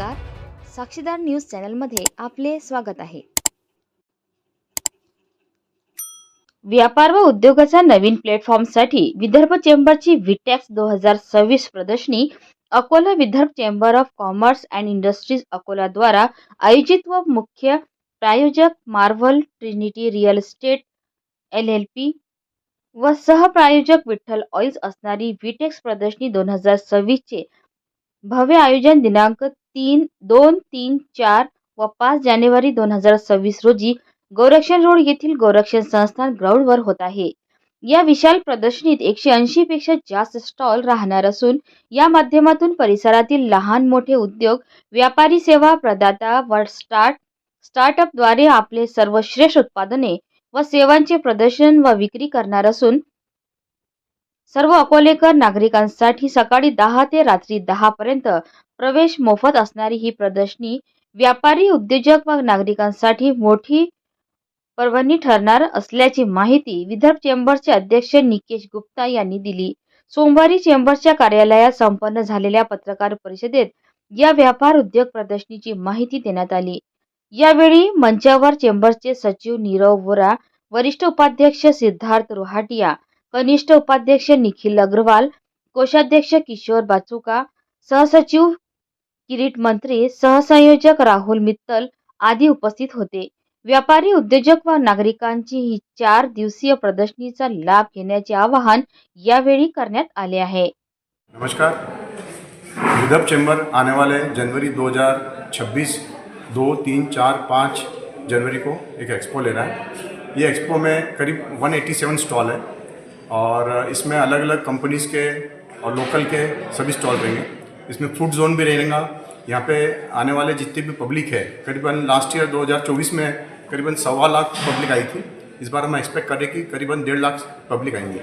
नमस्कार. साक्षीदार न्यूज चॅनलमध्ये आपले स्वागत आहे. व्यापार व उद्योगाच्या नवीन प्लॅटफॉर्मसाठी विदर्भ चेंबरची विटॅक्स 2026 प्रदर्शनी Akola Vidarbha chamber of commerce and industries Akola द्वारा आयोजित व मुख्य प्रायोजक Marvel Trinity real estate LLP व सहप्रायोजक विठ्ठल ऑइल्स असणारी विटेक्स प्रदर्शनी 2026 चे भव्य आयोजन दिनांक 2, 3, 4 व 5 जानेवारी 2026 रोजी गोरक्षण रोड येथील गोरक्षण संस्थान ग्राउंडवर होत आहे. या विशाल प्रदर्शनीत 180 पेक्षा जास्त स्टॉल राहणार असून या माध्यमातून परिसरातील लहान मोठे उद्योग, व्यापारी, सेवा प्रदाता व स्टार्टअप द्वारे आपले सर्वश्रेष्ठ उत्पादने व सेवांचे प्रदर्शन व विक्री करणार असून सर्व अकोलेकर नागरिकांसाठी सकाळी 10 ते रात्री 10 पर्यंत प्रवेश मोफत असणारी ही प्रदर्शनी व्यापारी, उद्योजक व नागरिकांसाठी मोठी पर्वणी ठरणार असल्याची माहिती विदर्भ चेंबरचे अध्यक्ष निकेश गुप्ता यांनी दिली. सोमवारी चेंबरच्या कार्यालयात संपन्न झालेल्या पत्रकार परिषदेत या व्यापार उद्योग प्रदर्शनीची माहिती देण्यात आली. यावेळी मंचावर चेंबरचे सचिव नीरव वोरा, वरिष्ठ उपाध्यक्ष सिद्धार्थ रोहाटिया, कनिष्ठ उपाध्यक्ष निखिल अग्रवाल, कोषाध्यक्ष किशोर बाचुका, सहसचिव किरीट मंत्री, सहसंयोजक राहुल मित्तल आदी उपस्थित होते. व्यापारी, उद्योजक व नागरिकांची ही 4 दिवसीय प्रदर्शनीचा लाभ घेण्याचे आवाहन यावेळी करण्यात आले आहे. नमस्कार. विदर्भ चैम्बर आने वाले जनवरी 2026 2, 3, 4, 5 जनवरी को एक एक्सपो ले रहा है. ये एक्सपो में करीब 187 स्टॉल है और इसमें अलग अलग कंपनीज़ के और लोकल के सभी स्टॉल रहेंगे. इसमें फूड जोन भी रहेगा. यहाँ पे आने वाले जितनी भी पब्लिक है, करीबन लास्ट ईयर 2024 में करीबन 1.25 लाख पब्लिक आई थी. इस बार हम एक्सपेक्ट करें कि करीबन 1.5 लाख पब्लिक आएंगे.